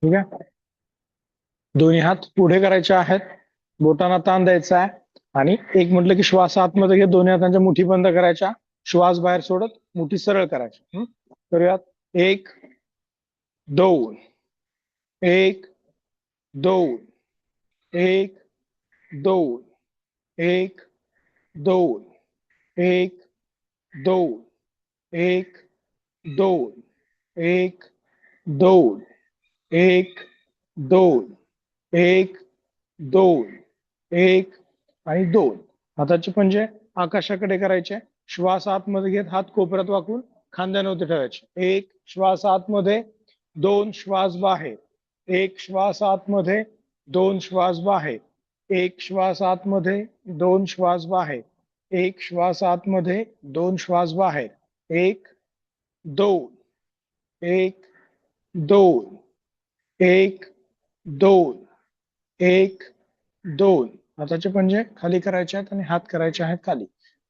ठीक आहे. दोन्ही हात पुढे करायचे आहेत, बोटांना ताण द्यायचा आहे आणि एक म्हटलं की श्वास आतमध्ये घेत दोन्ही हातांच्या मुठी बंद करायच्या, श्वास बाहेर सोडत मुठी सरळ करायची. करूयात. एक, दोन, एक, दोन, एक, दोन, एक, दोन, एक, दोन, एक, दोन, एक, दोन, एक, दोन, एक, दोन, एक आणि दोन. हाताचे पंजे आकाशाकडे करायचे. श्वास आतमध्ये घेत हात कोपऱ्यात वाकून खांद्यावरती ठेवायचे. एक श्वास आतमध्ये, दोन श्वास बाहेर. एक श्वास आतमध्ये, दोन श्वास बाहेर. एक श्वास आतमध्ये, दोन श्वास बाहेर. एक श्वास आतमध्ये, दोन श्वास बाहेर. एक, दोन, एक, दोन, एक, दोन, एक, दोन. हाताचे पंजे खाली करायचे आहेत आणि हात करायचे आहेत खाली.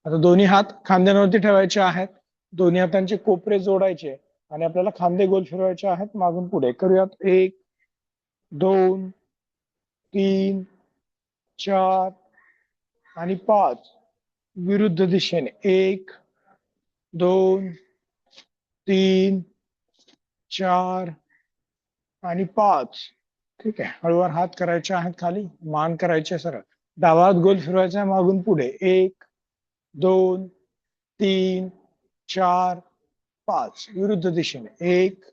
आता दोन्ही हात खांद्यांवरती ठेवायचे आहेत. दोन्ही हातांचे कोपरे जोडायचे आणि आपल्याला खांदे गोल फिरवायचे आहेत मागून पुढे. करूयात. एक, दोन, तीन, चार आणि पाच. विरुद्ध दिशेने. एक, दोन, तीन, चार आणि पाच. ठीक आहे. हळूवार हात करायचे आहेत खाली, मान करायचे सरळ. डावा हात गोल फिरवायचा आहे मागून पुढे. एक, दोन, तीन, चार, पाच. विरुद्ध दिशेने. एक,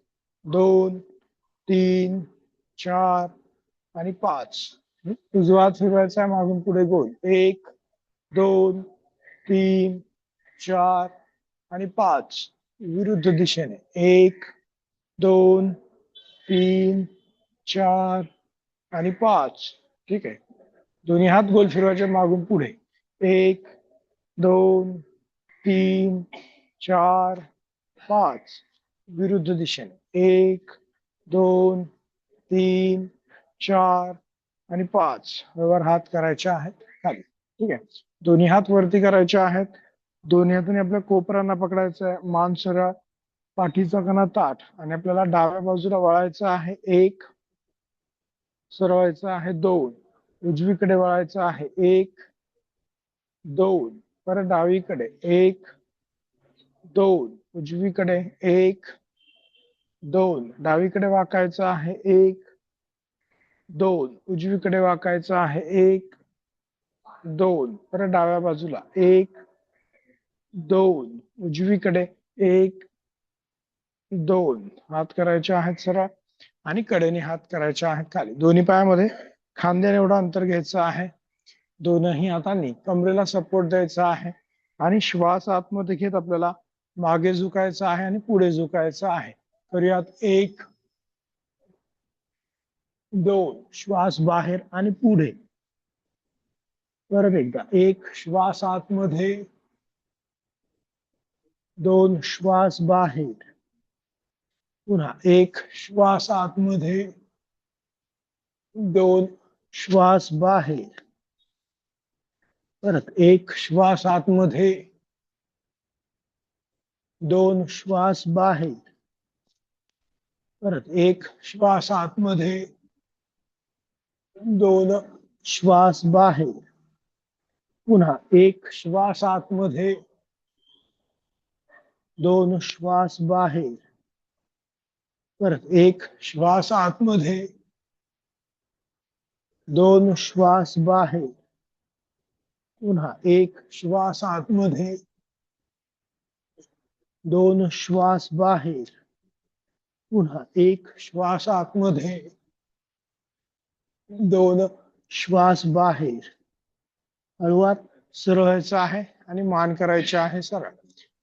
दोन, तीन, चार आणि पाच. उजवा हात फिरवायचा आहे मागून पुढे गोल. एक, दोन, तीन, चार आणि पाच. विरुद्ध दिशेने. एक, दोन, तीन, चार आणि पाच. ठीक आहे. दोन्ही हात गोल फिरवायचे मागून पुढे. एक, दोन, तीन, चार, पाच. विरुद्ध दिशेने. एक, दोन, तीन, चार आणि पाच. वर हात करायचे आहेत खाली. ठीक आहे. दोन्ही हात वरती करायचे आहेत. दोन्ही हाताने आपल्या कोपरांना पकडायचं आहे. मान सरळ, पाठीचा कणा ताठ आणि आपल्याला डाव्या बाजूला वळायचं आहे. एक, सरवायचं आहे. दोन, उजवीकडे वळायचं आहे. एक, दोन, परत डावीकडे. एक, दोन, उजवीकडे. एक, दोन, डावीकडे वाकायचं आहे. एक, दोन, उजवीकडे वाकायचं आहे. एक, दोन, परत डाव्या बाजूला. एक, दोन, उजवीकडे. एक, दोन. हात करायचे आहेत सरळ आणि कडेने हात करायचे आहेत खाली. दोन्ही पायामध्ये खांद्याने एवढं अंतर घ्यायचं आहे. दोनही हातांनी कमरेला सपोर्ट द्यायचा आहे आणि श्वास आतमध्ये घेत आपल्याला मागे झुकायचं आहे आणि पुढे झुकायचं आहे. करूयात. एक, दोन, श्वास बाहेर आणि पुढे. परत एकदा. एक श्वास आतमध्ये, दोन श्वास बाहेर. पुन्हा एक श्वास आतमध्ये, दोन श्वास बाहेर. परत एक श्वास आतमध्ये, दोन श्वास बाहेर. परत एक श्वास आतमध्ये, दोन श्वास बाहेर. पुन्हा एक श्वास आतमध्ये, दोन श्वास बाहेर. परत एक श्वास आतमध्ये, दोन श्वास बाहेर. पुन्हा एक श्वास आतमध्ये, दोन श्वास बाहेर. पुन्हा एक श्वास आतमध्ये, दोन श्वास बाहेर. हळूवार सरळ व्हायचं आहे आणि मान करायचे आहे सरळ.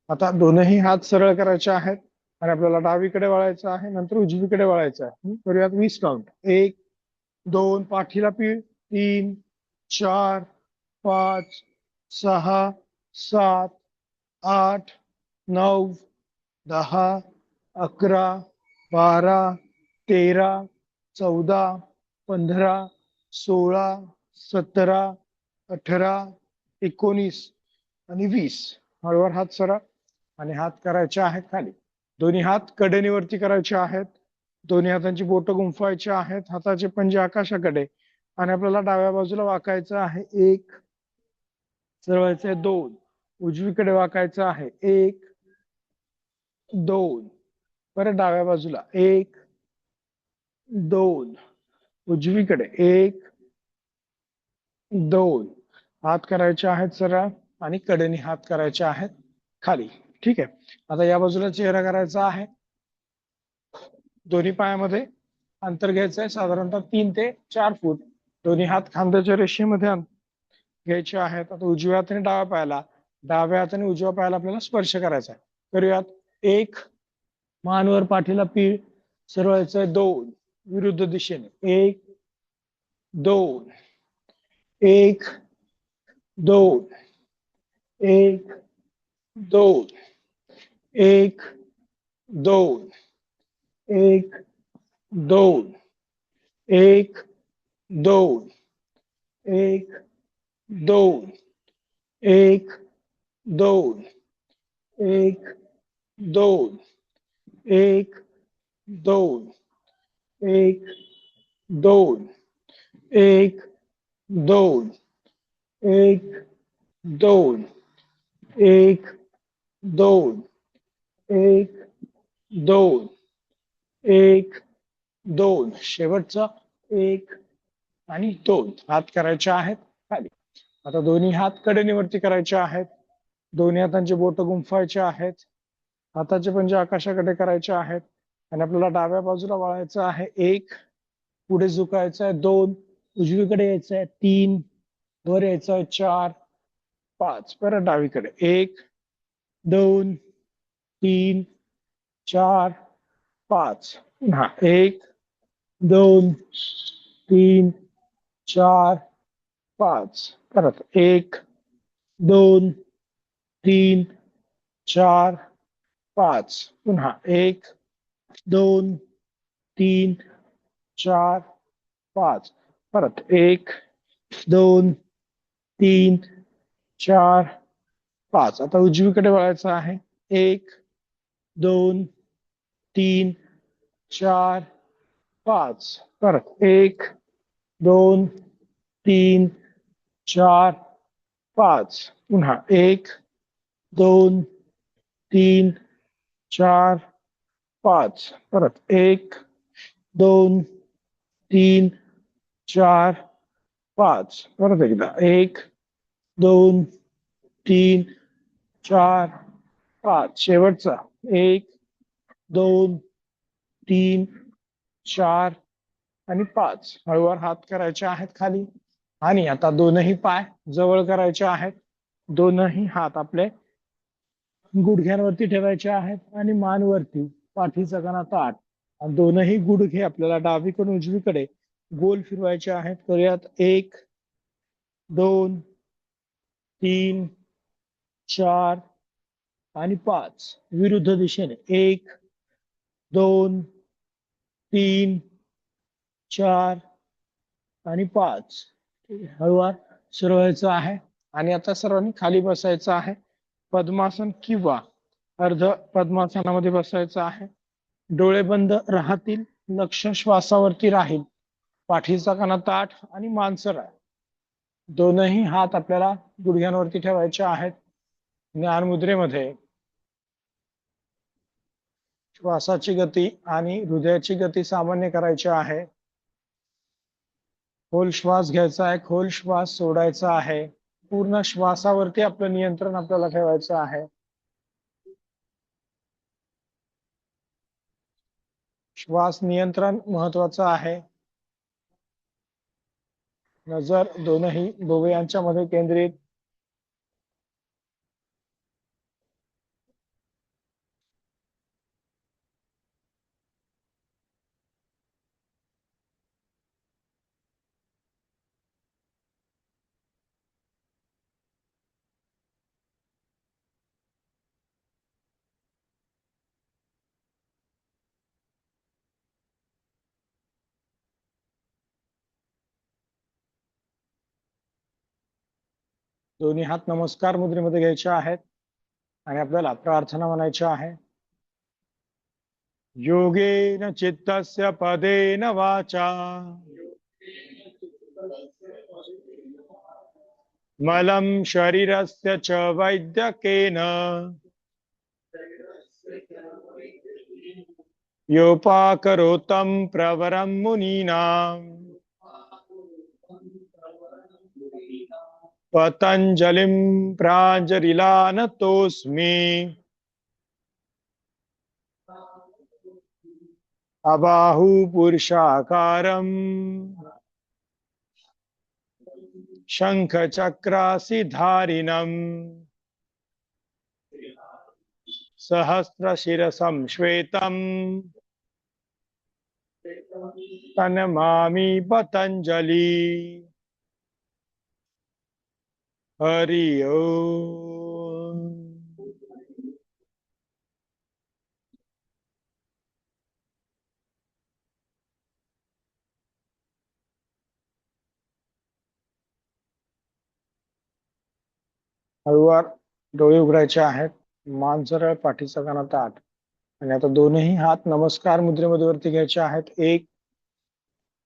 आता दोनही हात सरळ करायचे आहेत आणि आपल्याला डावीकडे वळायचं आहे, नंतर उजवीकडे वळायचं आहे. करूयात 20 काउंट. एक, दोन, पाठीला पीळ. तीन, चार, पाच, सहा, सात, आठ, 9, 10, 11, 12, 13, 14, 15, 16, 17, 18, 19 आणि 20. हळूवार हात सरळ आणि हात करायचे आहेत खाली. दोन्ही हात कडेनीवरती करायचे आहेत. दोन्ही हातांची बोटं गुंफवायची आहेत. हाताचे पंजे आकाशाकडे आणि आपल्याला डाव्या बाजूला वाकायचं आहे. 1, सरळवायचं आहे 2, उजवीकडे वाकायचं आहे 1, 2, परत डाव्या बाजूला 1, 2, उजवीकडे 1, 2. हात करायचे आहेत सरळ आणि कडेने हात करायचे आहेत खाली. ठीक आहे. आता या बाजूला चेहरा करायचा आहे. दोन्ही पायामध्ये अंतर घ्यायचं आहे साधारणतः 3 ते 4 फूट. दोन्ही हात खांद्याच्या रेषेमध्ये घ्यायचे आहेत. आता उजव्या हाताने डाव्या हाताने उजव्या पायाला आपल्याला स्पर्श करायचा आहे. करूयात. 1, मानवर पाठीला पीळ, सरळायचं 2, विरुद्ध दिशेने 1, 2, 1, 2, 1, 2, 1, 2, 1, 2, 1, 2, 1, 2, 1, 2, 1, 2, 1, 2, 1, 2, 1, 2, 1, 2, 1, 2, 1, 2, 1, 2. शेवटचा 1 आणि 2 हात करायचे आहेत खाली. आता दोन्ही हात कडेनीवरती करायचे आहेत. दोन्ही हातांचे बोट गुंफवायचे आहेत. हाताचे पंजे आकाशाकडे करायचे आहेत आणि आपल्याला डाव्या बाजूला वळायचं आहे. 1, पुढे झुकायचं आहे 2, उजवीकडे यायचं आहे 3, वर यायचं आहे 4, 5, परत डावीकडे 1, 2, 3, 4, 5, पुन्हा 1, 2, 3, 4, 5, परत 1, 2, 3, 4, 5, पुन्हा 1, 2, 3, 4, 5, परत 1, 2, 3, 4, 5. आता उजवीकडे वळायचं आहे. 1, 2, 3, 4, 5, परत 1, 2, 3, 4, 5, पुन्हा 1, 2, 3, 4, 5, परत 1, 2, 3, 4, 5, परत एकदा 1, 2, 3, 4, 5. शेवटचा 1, 2, 3, 4 आणि 5. हळूवार हात करायचे आहेत खाली आणि आता दोनही पाय जवळ करायचे आहेत. दोनही हात आपले गुडघ्यांवरती ठेवायचे आहेत आणि मानवरती, पाठीचा कणा ताठ. आणि दोनही गुडघे आपल्याला डावीकडून उजवीकडे गोल फिरवायचे आहेत. करूयात. 1, 2, 3, 4 आणि 5. विरुद्ध दिशेने 1, 2, 3, 4 आणि 5. हळूवार सुरू व्हायचं आहे आणि आता सर्वांनी खाली बसायचं आहे. पद्मासन किंवा अर्ध पद्मासनामध्ये बसायचं आहे. डोळे बंद राहतील. लक्ष श्वासावरती राहील. पाठीचा कणा ताठ आणि मान सरळ. दोनही हात आपल्याला गुडघ्यांवरती ठेवायचे आहेत. ज्ञान मुद्रेमध्ये श्वासाची गती आणि हृदयाची गती सामान्य करायची आहे. खोल श्वास घ्यायचा आहे, खोल श्वास सोडायचा आहे. पूर्ण श्वासावरती आपलं नियंत्रण आपल्याला ठेवायचं आहे. श्वास नियंत्रण महत्वाचं आहे. नजर दोनही भुवयांच्या मध्ये केंद्रित. दोन्ही हात नमस्कार मुद्रेमध्ये घ्यायचे आहेत आणि आपल्याला प्रार्थना म्हणायची आहे. योगेन चित्तस्य पदेन वाचा मलं शरीरस्य च वैद्यकेन योपाकरोतं प्रवरं मुनीनां पतञ्जलिं प्राञ्जलिलानतोऽस्मि अबाहु पुरुषाकारम् शङ्खचक्रासिधारिणम् सहस्रशिरसं श्वेतम् तन्नमामि पतञ्जलि. हरि ओम. हळूवार डोळे उघडायचे आहेत. मान सरळ, पाठीचा कणा ताठ आणि आता दोन्ही हात नमस्कार मुद्रेमध्ये वरती घ्यायचे आहेत. एक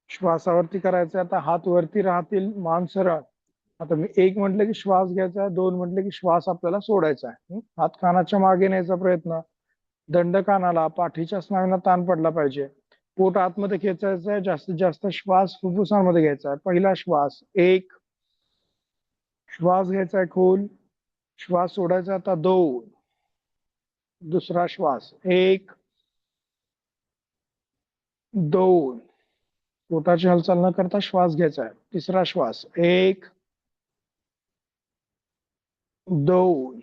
श्वासावरती करायचं. आता हात वरती राहतील, मान सरळ. आता मी एक म्हटलं की श्वास घ्यायचा आहे, दोन म्हटलं की श्वास आपल्याला सोडायचा आहे. हात कानाच्या मागे न्यायचा प्रयत्न, दंड कानाला, पाठीच्या स्नायूंना ताण पडला पाहिजे. पोट आतमध्ये खेचायचं आहे. जास्तीत जास्त श्वास फुफ्फुसांमध्ये घ्यायचा आहे. पहिला श्वास, एक श्वास घ्यायचा आहे खोल, श्वास सोडायचा आता दोन. दुसरा श्वास, एक दोन. पोटाची हालचाल न करता श्वास घ्यायचा आहे. तिसरा श्वास, एक दोन.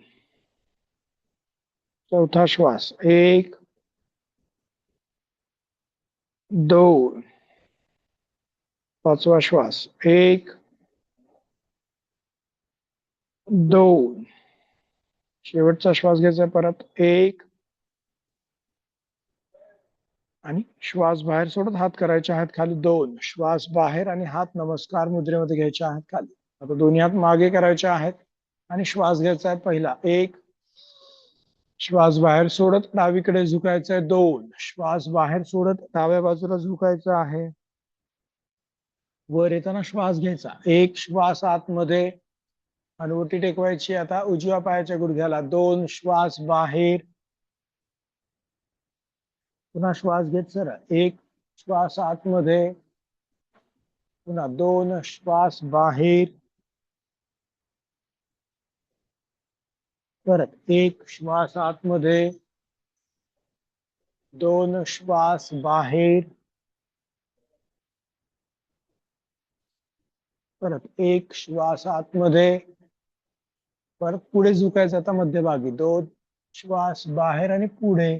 चौथा श्वास, एक दोन. पाचवा श्वास, एक दोन. शेवटचा श्वास घ्यायचा परत, एक आणि श्वास बाहेर सोडत हात करायचे आहेत खाली, दोन. श्वास बाहेर आणि हात नमस्कार मुद्रेमध्ये घ्यायचे आहेत खाली. आता दोन्ही हात मागे करायचे आहेत आणि श्वास घ्यायचा आहे. पहिला, एक श्वास बाहेर सोडत डावीकडे झुकायचं आहे, दोन. श्वास बाहेर सोडत डाव्या बाजूला झुकायचं आहे. वर येताना श्वास घ्यायचा, एक श्वास आतमध्ये, हनुवटी टेकवायची आता उजव्या पायाच्या गुडघ्याला, दोन. श्वास बाहेर, पुन्हा श्वास घेत सरळ, एक श्वास आतमध्ये, पुन्हा दोन. श्वास बाहेर, परत एक श्वास आतमध्ये, दोन. श्वास बाहेर, परत एक श्वास आतमध्ये, परत पुढे झुकायचं आता मध्यभागी, दोन. श्वास बाहेर आणि पुढे,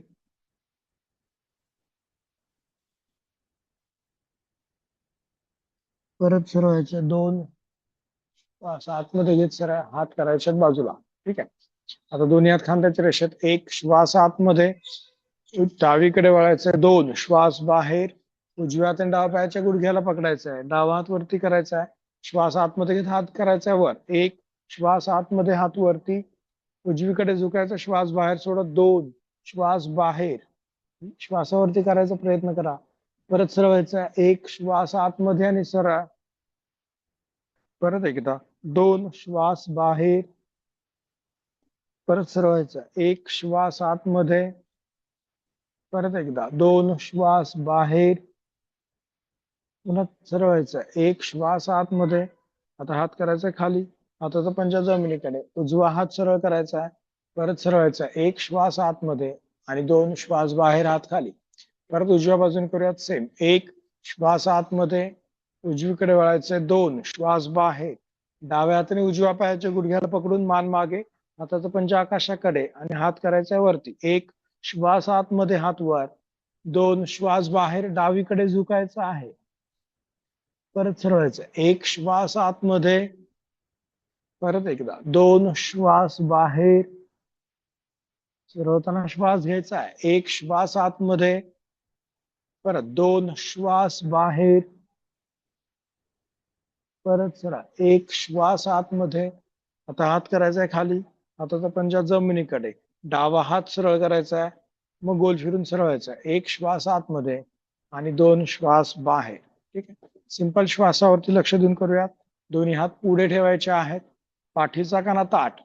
परत सरळायचे, दोन. श्वास आतमध्ये घेत सरळ हात करायचे बाजूला. ठीक आहे. आता दोन्ही हात खांद्याच्या रेषेत, एक श्वास आतमध्ये, डावीकडे वळायचंय, दोन. श्वास बाहेर, उजव्या हात आणि डाव्या पायाच्या गुडघ्याला पकडायचा आहे, डावा हात वरती करायचा आहे. श्वास आतमध्ये घेत हात करायचा आहे वर, एक. श्वास आतमध्ये, हात वरती, उजवीकडे झुकायचा, श्वास बाहेर सोडत, दोन. श्वास बाहेर, श्वासावरती करायचा प्रयत्न करा. परत सरळ व्हायचा, एक. श्वास आतमध्ये आणि सरळ, परत एकदा, दोन. श्वास बाहेर, परत सरळ व्हायचा, एक. श्वास आतमध्ये, परत एकदा, दोन. श्वास बाहेर, पुन्हा सरळ व्हायचा, एक. श्वास आतमध्ये. आता हात करायचा खाली, हाताचा पंजा जमिनीकडे, उजवा हात सरळ करायचा आहे, परत सरळ व्हायचा, एक. श्वास आतमध्ये आणि दोन. श्वास बाहेर, हात खाली. परत उजव्या बाजूने करूयात सेम, एक. श्वास आतमध्ये, उजवीकडे वळायचंय, दोन. श्वास बाहेर, डाव्या हाताने उजव्या पायाच्या गुडघ्याला पकडून मान मागे, हाताचा पंजा आकाशाकडे आणि हात करायचा वरती, एक. श्वास आतमध्ये, हात वर, दोन. श्वास बाहेर, डावीकडे झुकायचा आहे, परत सरळायचं, एक. श्वास आतमध्ये, परत एकदा, दोन. श्वास बाहेर, सरळताना श्वास घ्यायचा आहे, एक. श्वास आतमध्ये, परत दोन. श्वास बाहेर, परत सरळ, एक. श्वास आतमध्ये, आता हात करायचा आहे खाली, हाताचा पंजा जमिनीकडे, डावा हात सरळ करायचा आहे, मग गोल फिरून सरळ व्हायचा. एक श्वास आतमध्ये आणि 2 श्वास बाहेर. ठीक आहे, सिंपल श्वासावरती लक्ष देऊन करूयात. दोन्ही हात पुढे ठेवायचे आहेत, पाठीचा कणा ताठ,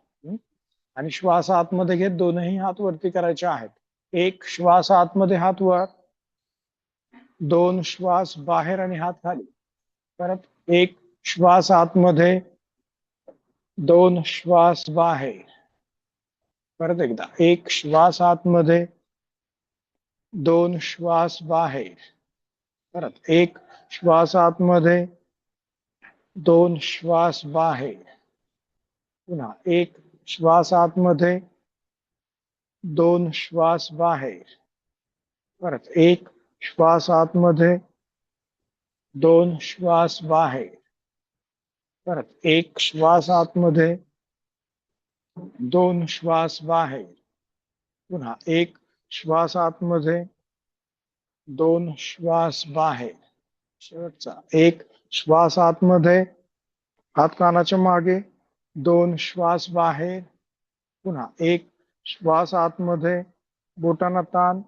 आणि श्वास आतमध्ये घेत दोनही हात वरती करायचे आहेत. एक श्वास आतमध्ये, हात वर, 2 श्वास बाहेर आणि हात खाली. परत एक श्वास आतमध्ये, 2 श्वास बाहेर. परत एकदा, एक श्वास आतमध्ये, 2 श्वास बाहेर. परत एक श्वास आतमध्ये, 2 श्वास बाहेर. पुन्हा एक श्वास आतमध्ये, 2 श्वास बाहेर. परत एक श्वास आतमध्ये, 2 श्वास बाहेर. परत एक श्वास आतमध्ये, 2 श्वास बाहेर. पुन्हा एक श्वास आतमध्ये, 2 श्वास बाहेर. शेवटचा एक श्वास आतमध्ये, हात कानाच्या मागे, 2 श्वास बाहेर. पुन्हा एक श्वास आतमध्ये, बोटांना ताण,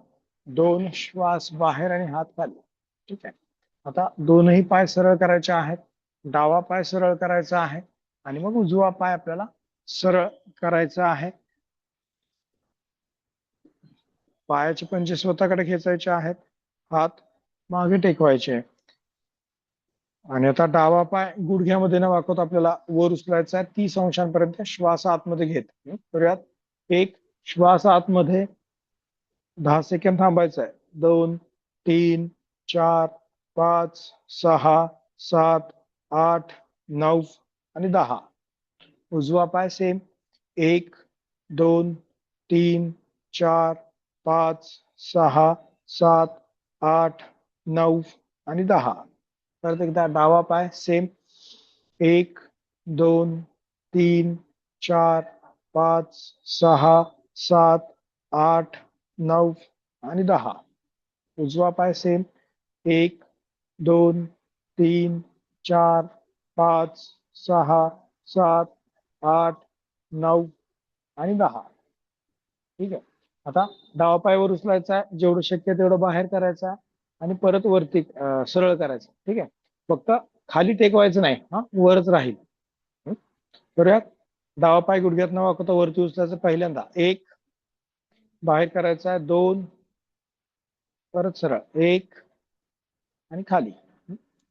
2 श्वास बाहेर आणि हात खाली. ठीक आहे, आता दोनही पाय सरळ करायचे आहेत. डावा पाय सरळ करायचा आहे आणि मग उजवा पाय आपल्याला सरळ करायचा आहे. पायाचे पंजे स्वतःकडे खेचायचे आहेत, हात मागे टेकवायचे. आणि आता डावा पाय गुडघ्यामध्ये न वाकवता आपल्याला वर उचलायचा आहे 30 अंशांपर्यंत श्वास आतमध्ये घेत. करूयात. एक श्वास आतमध्ये 10 सेकंद थांबायचा आहे. 2, 3, 4, 5, 6, 7, 8, 9 आणि 10. उजवा पाय सेम. 1, 2, 3, 4, 5, 6, 7, 8, 9 आणि 10. परत एकदा डावा पाय सेम. 1, 2, 3, 4, 5, 6, 7, 8, 9 आणि 10. उजवा पाय सेम. 1, 2, 3, 4, 5, 6, 7, 8, 9 आणि 10. ठीक आहे, आता डावा पाय वर उचलायचा आहे, जेवढं शक्य तेवढं बाहेर करायचं आहे आणि परत वरती सरळ करायचं. ठीक आहे, फक्त खाली टेकवायचं नाही, हा वरच राहील. करूयात. डावा पाय गुडघ्यात न वाकवता वरती उचलायचं. पहिल्यांदा 1 बाहेर करायचा आहे, 2 परत सरळ, 1 आणि खाली.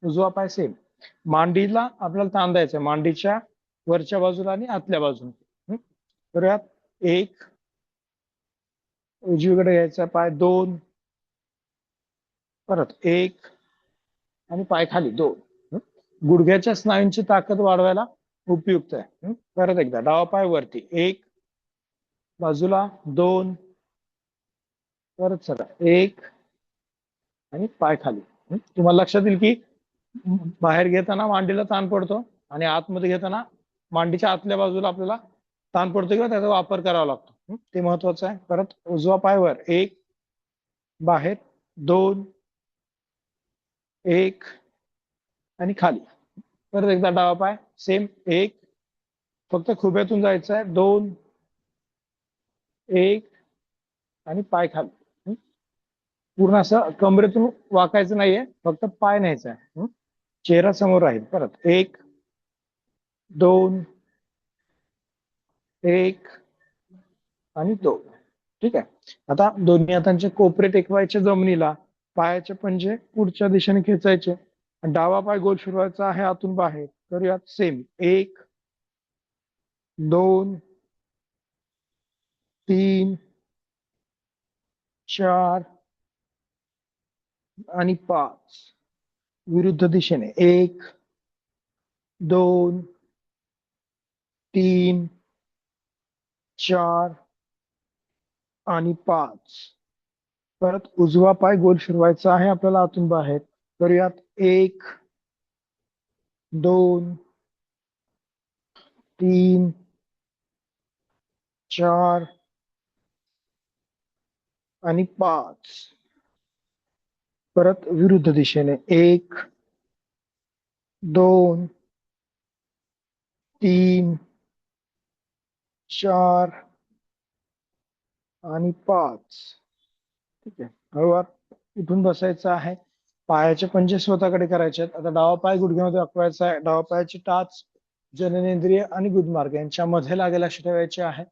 उजवा पाय सेम. मांडीला आपल्याला ताण द्यायचा आहे, मांडीच्या वरच्या बाजूला आणि आतल्या बाजूला. करूयात. 1 उजवीकडे घ्यायचा पाय, 2 परत 1 आणि पाय खाली, 2. गुडघ्याच्या स्नायूंची ताकद वाढवायला उपयुक्त आहे. परत एकदा डावा पाय वरती, 1 बाजूला, 2 परत सरळ, 1 आणि पाय खाली. तुम्हाला लक्षात येईल की बाहेर घेताना मांडीला ताण पडतो आणि आतमध्ये घेताना मांडीच्या आतल्या बाजूला आपल्याला ताण पडतो किंवा त्याचा वापर करावा लागतो. ते महत्वाचं आहे. परत उजवा पाय वर, 1 बाहेर, 2 1 आणि खाली. परत एकदा डावा पाय सेम. 1 फक्त खुब्यातून जायचं आहे, 2 1 आणि पाय खाली. पूर्ण असं कमरेतून वाकायचं नाहीये, फक्त पाय न्यायचा आहे. चेहरा समोर राहील. परत 1 2 1 आणि 2. ठीक आहे, आता दोन्ही हातांचे कोपरे टेकवायचे जमिनीला, पायाचे पंजे पुढच्या दिशेने खेचायचे, डावा पाय गोल फिरवायचा आहे आतून बाहेर. करूयात. सेम. 1 2 3 4 आणि 5. विरुद्ध दिशेने 1 2 3 4 आणि 5. परत उजवा पाय गोल फिरवायचा आहे आपल्याला आतून बाहेर. करूयात. 1 2 3 4 आणि 5. परत विरुद्ध दिशेने 1 2 3 4 आणि 5. ठीक आहे, हळूवार उठून बसायचं आहे. पायाचे पंजे स्वतःकडे करायचे आहेत. आता डावा पाय गुडघ्यामध्ये वाकवायचा आहे. डावा पायाची टाच जननेंद्रिय आणि गुदमार्ग यांच्या मध्ये लागेल अशी ठेवायची आहे.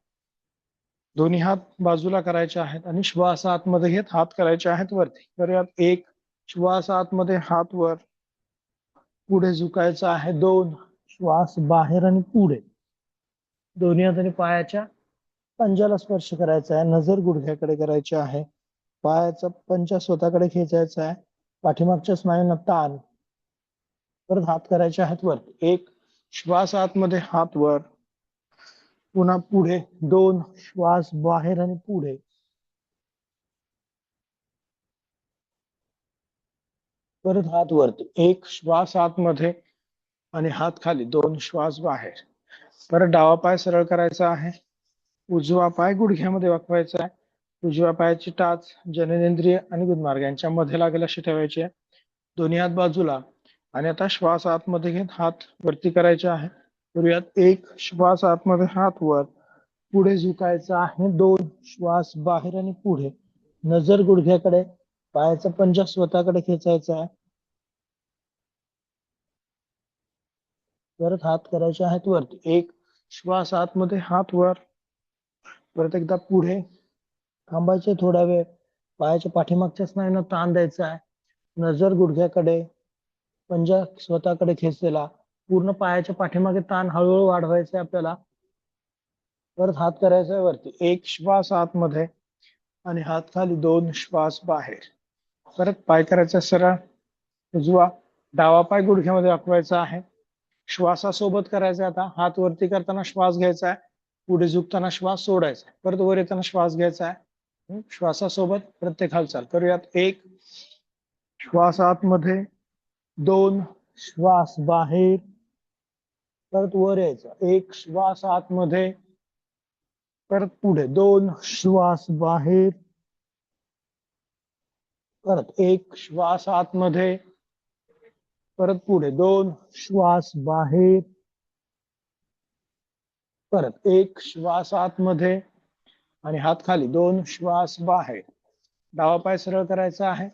दोन्ही हात बाजूला करायचे आहेत आणि श्वास आतमध्ये घेत हात करायचे आहेत वरती. तर यात 1 श्वास आतमध्ये, हात वर, पुढे झुकायचा आहे. 2 श्वास बाहेर आणि पुढे. दोन्ही हातांनी पायाच्या पंजाला स्पर्श करायचा आहे. नजर गुडघ्याकडे करायची आहे. पायाचा पंजा स्वतःकडे खेचायचा आहे. पाठीमागच्या स्नायूंना ताण. परत हात करायचे आहेत वर. 1 श्वास आतमध्ये, हात वर, पुन्हा पुढे. 2 श्वास बाहेर आणि पुढे. परत हात वरती. 1 श्वास आतमध्ये आणि हात खाली. 2 श्वास बाहेर. परत डावा पाय सरळ करायचा आहे. उजवा पाय गुडघ्यामध्ये वाकवायचा आहे. उजव्या पायाची टाच जननेंद्रिय आणि गुदमार्ग यांच्या मध्ये लागेल अशी ठेवायची आहे. दोन्ही हात बाजूला. आणि आता श्वास आतमध्ये घेत हात वरती करायचे आहे. करूयात. 1 श्वास आतमध्ये, हात वर, पुढे झुकायचा आहे. 2 श्वास बाहेर आणि पुढे. नजर गुडघ्याकडे. पायाचा पंजा स्वतःकडे खेचायचा आहे. परत हात करायचे आहेत वरती. 1 श्वास आतमध्ये, हात वर, परत एकदा पुढे. थांबायचे थोडा वेळ. पायाच्या पाठीमागच्या स्नायूंना ताण द्यायचा आहे. नजर गुडघ्याकडे. पंजा स्वतःकडे खेचलेला. पूर्ण पायाच्या पाठीमागे ताण हळूहळू वाढवायचा आहे आपल्याला. परत हात करायचा आहे वरती. 1 श्वास आतमध्ये आणि हात खाली. 2 श्वास बाहेर. परत पाय करायचा सरळ. उजवा. डावा पाय गुडघ्यामध्ये वाकवायचा आहे. श्वासासोबत करायचा. आता हात वरती करताना श्वास घ्यायचा आहे. पुढे झुकताना श्वास सोडायचा आहे. परत वर येताना श्वास घ्यायचा आहे. श्वासासोबत प्रत्येक हालचाल करूयात. 1 श्वास आतमध्ये, 2 श्वास बाहेर, परत वर यायचा. 1 श्वास आतमध्ये, परत पुढे. 2 श्वास बाहेर, परत 1 श्वास आतमध्ये, परत पुढे. 2 श्वास बाहेर, परत 1 श्वास आतमध्ये आणि हात खाली. 2 श्वास बाहेर. डावा पाय सरळ करायचा आहे.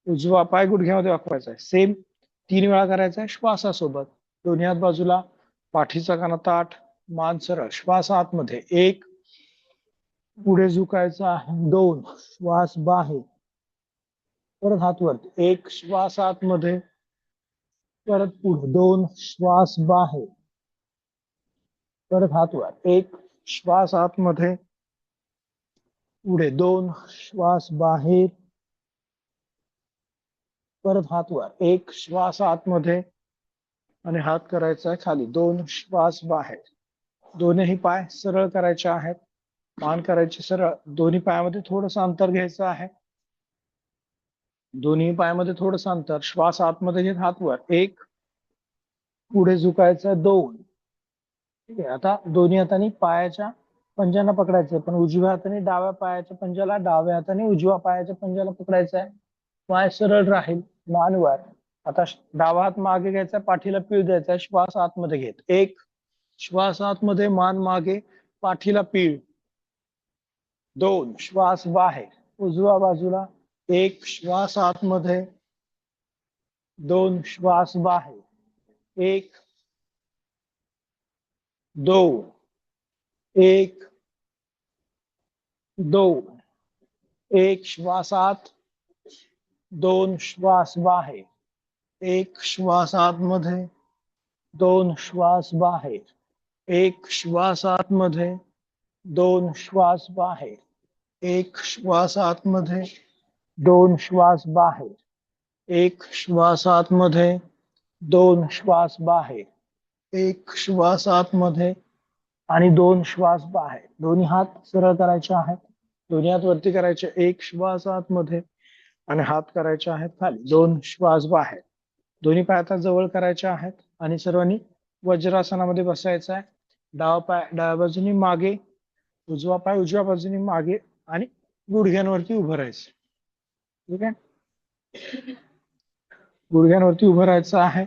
उजवा पाय गुडघ्यामध्ये वाकवायचा आहे. सेम 3 वेळा करायचा आहे श्वासासोबत. दोन्ही हात बाजूला. पाठीचा कणा ताठ, मान सरळ. श्वास आतमध्ये. 1 पुढे झुकायचा आहे. 2 श्वास बाहेर, परत हात वरती. 1 श्वास आतमध्ये, परत पुढे. 2 श्वास बाहेर, परत हात वर. 1 श्वास आतमध्ये, पुढे. 2 श्वास बाहेर, परत हात वर. 1 श्वास आतमध्ये आणि हात करायचा आहे खाली. 2 श्वास बाहेर. दोन्ही पाय सरळ करायचे आहेत. मान करायची सरळ. दोन्ही पायामध्ये थोडंसं अंतर घ्यायचं आहे. दोन्ही पायामध्ये थोडंसं अंतर. श्वास आतमध्ये घेत हात वर. 1 पुढे झुकायचं. 2. ठीक आहे. आता दोन्ही हातांनी पायाच्या पंजांना पकडायचंय. पण उजव्या हाताने डाव्या पायाच्या पंजाला, डाव्या हाताने उजव्या पायाच्या पंजाला पकडायचं आहे. पाय सरळ राहील. मान वर. आता डावा हात मागे घ्यायचा. पाठीला पीळ द्यायचा. श्वास आतमध्ये घेत. 1 श्वास आतमध्ये, मान मागे, पाठीला पीळ. 2 श्वास बाहेर. उजव्या बाजूला. 1 श्वास आतमध्ये, 2 श्वास बाहेर. 1 2 1 2 1 श्वास आत, 2 श्वास बाहेर. 1 श्वास आतमध्ये, 2 श्वास बाहेर. 1 श्वास आतमध्ये, 2 श्वास बाहेर. 1 श्वास आतमध्ये, 2 श्वास बाहेर. 1 श्वास आतमध्ये, 2 श्वास बाहेर. 1 श्वास आतमध्ये आणि 2 श्वास बाहेर. दोन्ही हात सरळ करायचे आहेत. दोन्ही हात वरती करायचे. 1 श्वास आतमध्ये आणि हात करायचे आहेत खाली. 2 श्वास बाहेर. दोन्ही पाय आता जवळ करायचे आहेत आणि सर्वांनी वज्रासनामध्ये बसायचं आहे. डावा पाय डाव्या बाजूनी मागे, उजवा पाय उजव्या बाजूनी मागे आणि गुडघ्यांवरती उभं राहायचं. ठीक आहे. गुडघ्यांवरती उभं राहायचं आहे.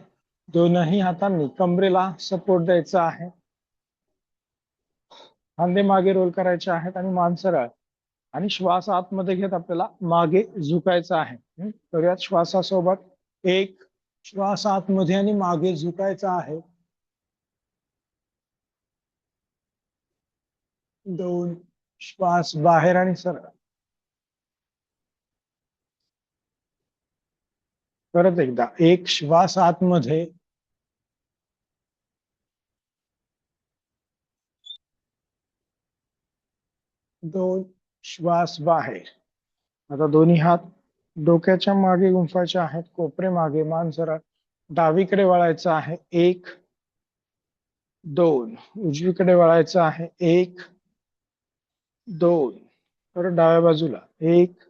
दोनही हातांनी कमरेला सपोर्ट द्यायचा आहे. खांदे मागे रोल करायचे आहेत आणि मान सरळ. आणि श्वास आतमध्ये घेत आपल्याला मागे झुकायचं आहे. करूयात श्वासासोबत. एक, श्वास आतमध्ये आणि मागे झुकायचा आहे. 2, श्वास बाहेर आणि सरळ. परत एकदा. एक, श्वास आतमध्ये. 2, श्वास बाहेर. आता दोन्ही हात डोक्याच्या मागे गुंफायचे आहेत. कोपरे मागे, मान सरळ. डावीकडे वळायचं आहे. 1, 2. उजवीकडे वळायचं आहे. 1, 2. परत डाव्या बाजूला. 1,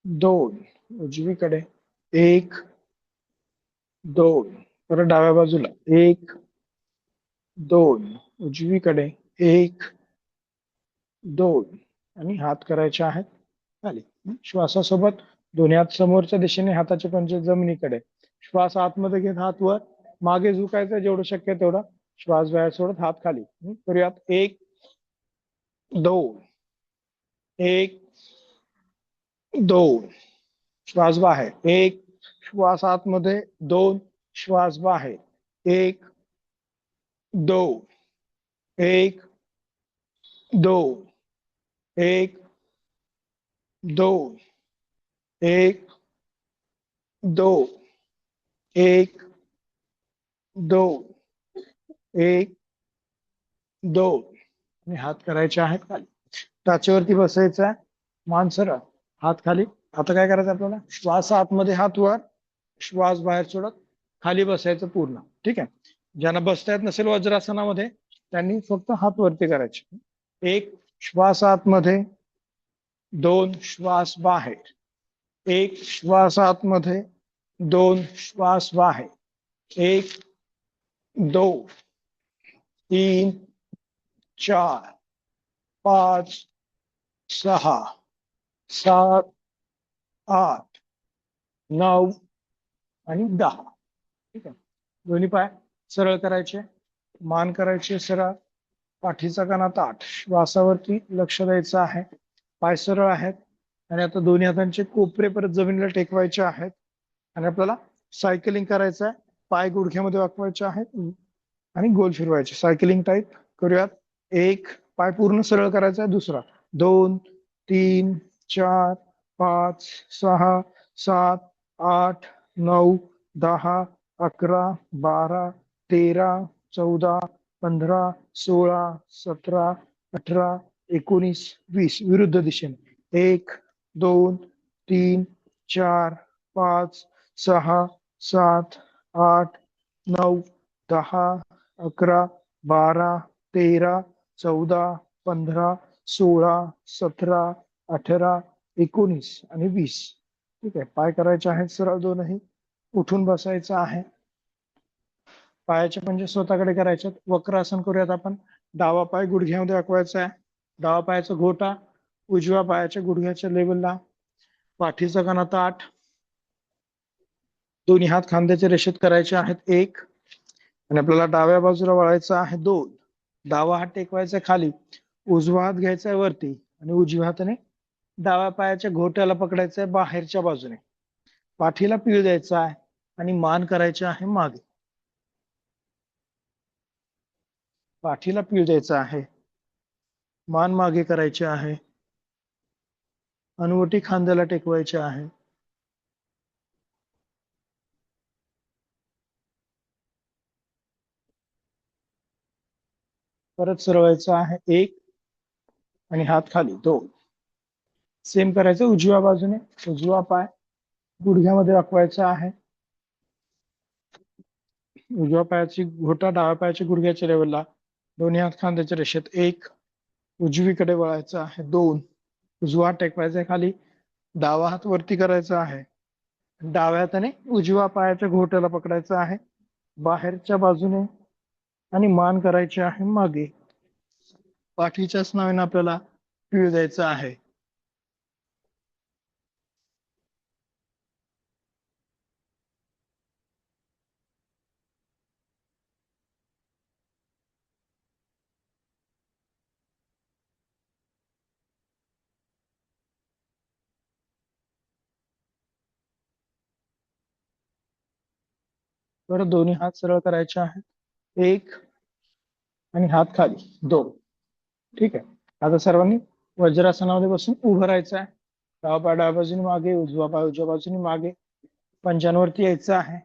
2. उजवीकडे. 1, 2. परत डाव्या बाजूला. 1, 2. उजवीकडे. 1, 2. आणि हात करायचे आहेत खाली. श्वासासोबत दोन्ही हात समोरच्या दिशेने, हाताचे पंजे जमिनीकडे. श्वास आतमध्ये घेत हात वर, मागे झुकायचं जेवढं शक्य तेवढं. श्वास बाहेर सोडत हात खाली. करूयात. 1, 2. 1, 2. श्वास बाहेर. 1, श्वास आतमध्ये. 2, श्वास बाहेर. 1, 2. 1, 2. 1, 2. 1, 2. 1, 2. 1, 2. आणि हात करायचे आहेत खाली. टाचेवरती बसायचं आहे. मान सरळ, हात खाली. आता काय करायचं आपल्याला? श्वास आतमध्ये, हात वर, श्वास बाहेर सोडत खाली बसायचं पूर्ण. ठीक आहे. ज्यांना बसता येत नसेल वज्रासनामध्ये त्यांनी फक्त हात वरती करायचे. 1, श्वास आतमध्ये. 2, श्वास बाहेर. 1, श्वास आतमध्ये. 2, श्वास बाहेर. 1, 2, 3, 4, 5, 6, 7, 8, 9 आणि 10. ठीक आहे. दोन्ही पाय सरळ करायचे, मान करायचे सरळ, पाठीचा कणा ताठ. श्वासावरती लक्ष द्यायचं आहे. पाय सरळ आहेत आणि आता दोन्ही हातांचे कोपरे परत जमिनीला टेकवायचे आहेत आणि आपल्याला सायकलिंग करायचं आहे. पाय गुडघ्यामध्ये वाकवायचे आहेत आणि गोल फिरवायचे, सायकलिंग टाईप. करूयात. 1, पाय पूर्ण सरळ करायचा आहे. दुसरा. 2, 3, 4, 5, 6, 7, 8, 9, 10, 11, 12, 13, 14, 15, 16, 17, 18, 19, 20. विरुद्ध दिशेने. 1, 2, 3, 4, 5, 6, 7, 8, 9, 10, 11, 12, 13, 14, 15, 16, 17, 18, 19 आणि 20. ठीक आहे. पाय करायचे आहेत सरळ दोनही. उठून बसायचं आहे. पायाचे पंजे स्वतःकडे करायचे. वक्रासन करूयात आपण. डावा पाय गुडघ्यामध्ये वाकवायचा आहे. डावा पायाचा घोटा उजव्या पायाच्या गुडघ्याच्या लेवलला. पाठीचा कणा ताठ. दोन्ही हात खांद्याच्या रेषेत करायचे आहेत. 1. आणि आपल्याला डाव्या बाजूला वळायचं आहे. 2. डावा हात टेकवायचा खाली, उजवा हात घ्यायचा वरती आणि उजव्या हाताने डाव्या पायाच्या घोट्याला पकडायचंय बाहेरच्या बाजूने. पाठीला पीळ द्यायचा आहे आणि मान करायचे आहे मागे. पाठीला पीळ द्यायचा आहे, मान मागे करायचे आहे. हनुवटी खांद्याला टेकवायचे आहे. परत सरवायचं आहे. 1 आणि हात खाली. 2. सेम करायचं उजव्या बाजूने. उजवा पाय गुडघ्यामध्ये वाकवायचा आहे. उजव्या पायाची घोटा डाव्या पायाच्या गुडघ्याच्या लेवलला. दोन्ही हात खांद्याच्या रेषेत. 1. उजवीकडे वळायचं आहे. 2. उजवा हात टेकवायचा आहे खाली, डावा हात वरती करायचा आहे. डाव्या हाताने उजव्या पायाच्या घोट्याला पकडायचं आहे बाहेरच्या बाजूने आणि मान करायची आहे मागे. पाठीच्या स्नायूंना आपल्याला पीळ द्यायचा आहे. परत दोन्ही हात सरळ करायचे आहेत, एक आणि हात खाली दोन. ठीक आहे. आता सर्वांनी वज्रासनामध्ये बसून उभं राहायचं आहे. डावा पाय डाव्या बाजूने मागे, उजवा पाय उजव्या बाजूने मागे, पंजांवरती यायचं आहे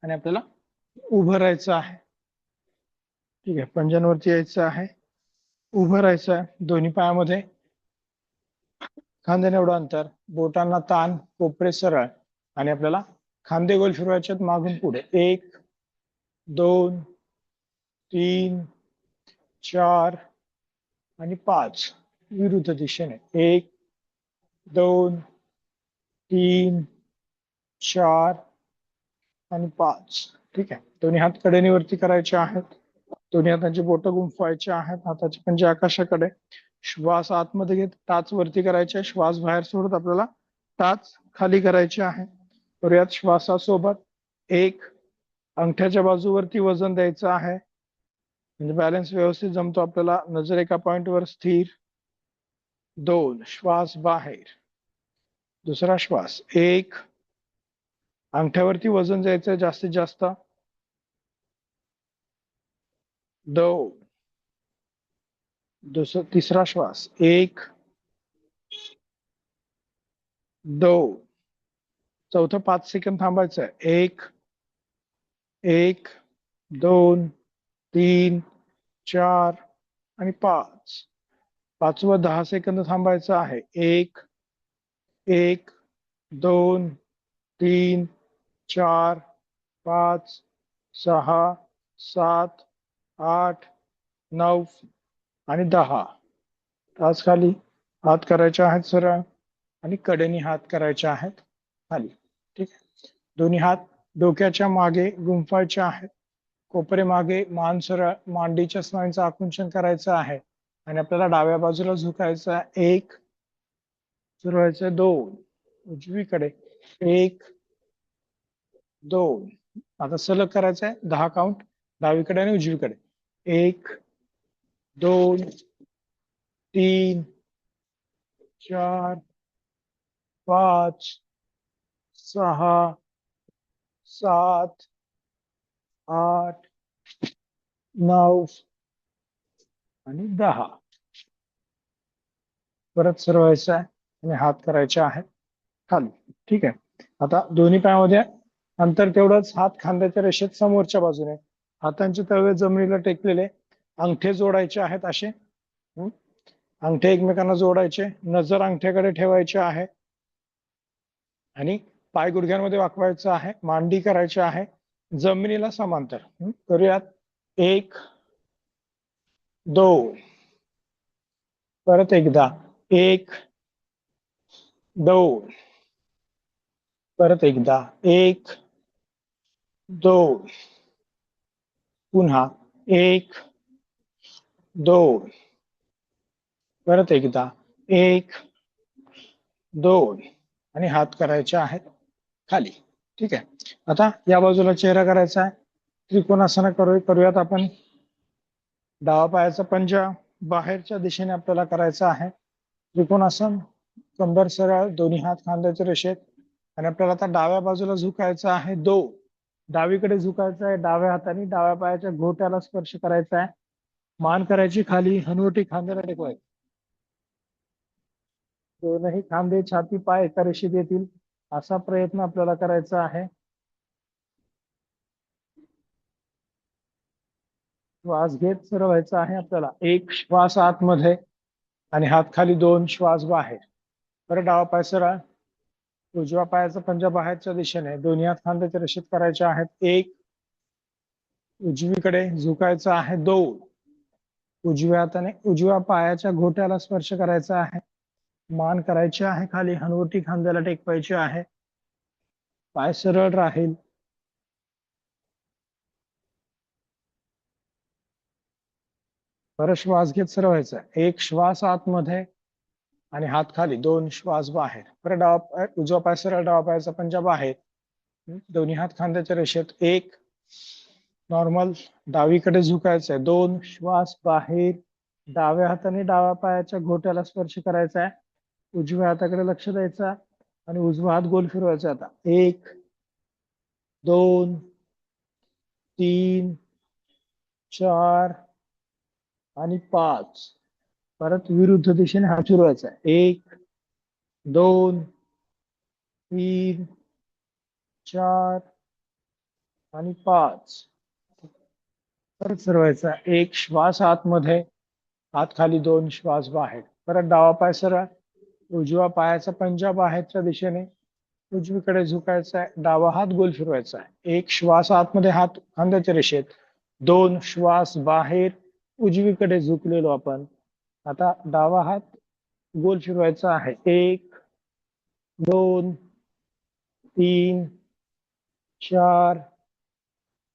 आणि आपल्याला उभं राहायचं आहे. ठीक आहे, पंजांवरती यायचं आहे, उभं राहायचं आहे. दोन्ही पायामध्ये खांद्याने एवढं अंतर, बोटांना ताण, कोपरे सरळ आणि आपल्याला खांदे गोल फिरवायचे मागून पुढे. 1 2 3 4 आणि 5 विरुद्ध दिशेने. 1 2 3 4 आणि 5. ठीक आहे. दोन्ही हात कडेनीवरती करायचे आहेत. दोन्ही हातांची बोटं गुंफवायची आहेत. हाताचे पंजे आकाशाकडे. श्वास आतमध्ये घेत टाच वरती करायचे. श्वास बाहेर सोडत आपल्याला टाच खाली करायचे आहे. करूयात श्वासासोबत. 1 अंगठ्याच्या बाजूवरती वजन द्यायचं आहे, म्हणजे बॅलन्स व्यवस्थित जमतो आपल्याला. नजर एका पॉइंटवर स्थिर. 2 श्वास बाहेर. दुसरा श्वास. 1 अंगठ्यावरती वजन द्यायचं जास्तीत जास्त. 2 तिसरा श्वास. 1 2 चौथं 5 सेकंद थांबायचं आहे. 1 1 2 3 4 आणि 5. पाचवं 10 सेकंद थांबायचं आहे. 1 1 2 3 4 5 6 7 8 9 आणि 10. टाच खाली. हात करायचे आहेत सरळ आणि कडेनी हात करायचे आहेत खाली. ठीक आहे. दोन्ही हात डोक्याच्या मागे गुंफायचे आहेत. कोपरे मागे, मान सरळ, मांडीच्या स्नायूंचं आकुंचन करायचं आहे आणि आपल्याला डाव्या बाजूला झुकायचं आहे. 1 सुरू व्हायचं. 2 उजवीकडे. 1 2 आता सलग करायचं आहे. 10 काउंट डावीकडे आणि उजवीकडे. 1 2 3 4 5 6 7 8 9 आणि 10. परत सरवायचं आहे आणि हात करायचे आहेत खाली. ठीक आहे. आता दोन्ही पायामध्ये अंतर तेवढंच. हात खांद्याच्या रेषेत समोरच्या बाजूने. हातांचे तळवे जमिनीला टेकलेले. अंगठे जोडायचे आहेत असे. अंगठे एकमेकांना जोडायचे. नजर अंगठ्याकडे ठेवायचे आहे आणि पाय गुडघ्यांमध्ये वाकवायचं आहे. मांडी करायची आहे जमिनीला समांतर. करूयात. 1 2 परत एकदा. 1 2 परत एकदा. 1 2 पुन्हा. 1 2 परत एकदा. 1 2 आणि हात करायचे आहेत खाली. ठीक आहे. आता या बाजूला चेहरा करायचा आहे. त्रिकोणासन करूयात आपण. डावा पायाचा पंजा बाहेरच्या दिशेने आपल्याला करायचा आहे. त्रिकोणासन. कंबर सरळ, दोन्ही हात खांद्याच्या रेषेत आणि आपल्याला आता डाव्या बाजूला झुकायचं आहे. 2 डावीकडे झुकायचं आहे. डाव्या हाताने डाव्या पायाच्या घोट्याला स्पर्श करायचा आहे. मान करायची खाली, हनुवटी खांद्याला टेकवायची. दोनही खांदे, छाती, पाय एका रेषेत येतील असा प्रयत्न आपल्याला करायचा आहे. श्वास घेत सरळ व्हायचा आहे आपल्याला. 1 श्वास आतमध्ये आणि हात खाली. 2 श्वास बाहेर. परत डावा पाय सरळ, उजव्या पायाचा पंजा बाहेरच्या दिशेने. दोन्ही हात खांद्याच्या रेषेत करायचे आहेत. 1 उजवीकडे झुकायचं आहे. 2 उजव्या हाताने उजव्या पायाच्या घोट्याला स्पर्श करायचा आहे. मान करायची आहे खाली, हनुवटी खांद्याला टेकवायची आहे. पाय सरळ राहील. परत श्वास घेत सरळ व्हायचा. 1 श्वास आतमध्ये आणि हात खाली. 2 श्वास बाहेर. परत डावा पाय, उजवा पाय सरळ, डावा पायाचा पंजा बाहेर. दोन्ही हात खांद्याच्या रेषेत. 1 नॉर्मल डावीकडे झुकायचंय. 2 श्वास बाहेर. डाव्या हाताने डाव्या पायाच्या घोट्याला स्पर्श करायचा आहे. उजव्या हाताकडे लक्ष द्यायचं आणि उजवा हात गोल फिरवायचा. आता 1 2 3 4 आणि 5. परत विरुद्ध दिशेने हात फिरवायचा. 1 2 3 4 आणि 5. परत फिरवायचा. 1 श्वास आतमध्ये, हात खाली, 2 श्वास बाहेर. परत डावा पाय सरळ, उजव्या पायाचा पंजा बाहेरच्या दिशेने उजवीकडे झुकायचा आहे. डावा हात गोल फिरवायचा आहे. 1 श्वास आतमध्ये, हात खांद्याच्या रेषेत, 2 श्वास बाहेर उजवीकडे झुकलेलो आपण. आता डावा हात गोल फिरवायचा आहे. 1 2 3 4